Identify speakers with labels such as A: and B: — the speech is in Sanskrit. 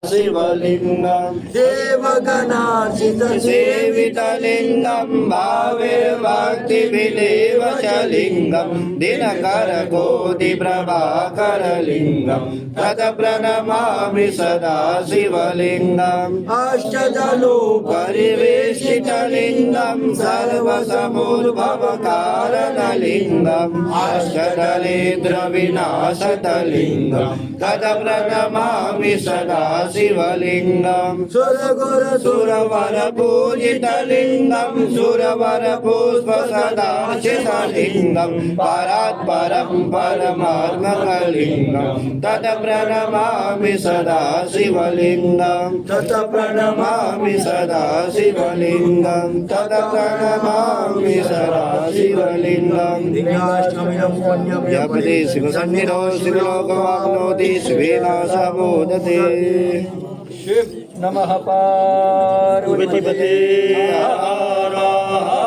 A: शिवलिंगं
B: देवगणार्चित
A: सेवितलिंगं भावेर्भक्तिभिरेव च लिंगं दिनकरकोटिप्रभाकरलिंगं तत्प्रणमामि सदा शिवलिंगम् परिवेष्टितलिंगं सर्वसमुद्भवकारणलिंगम् अष्टदरिद्रविनाशतलिंगं तत्प्रणमामि सदा शिवलिंगं सुरवरपूजितलिंगं सुरवरपुष्पसदाचितलिंगं परात्परं परमात्मकलिंगं तत्प्रणमामि सदा शिवलिंगं तत्प्रणमामि सदा शिवलिंगं तत्प्रणमामि सदा शिवलिंगं यपदे शिवसन्निधौ शिवलोकवाप्नोति शिवेन सबोधते।
B: शिव नमः पार्वती
A: पार्वतीपते हर हर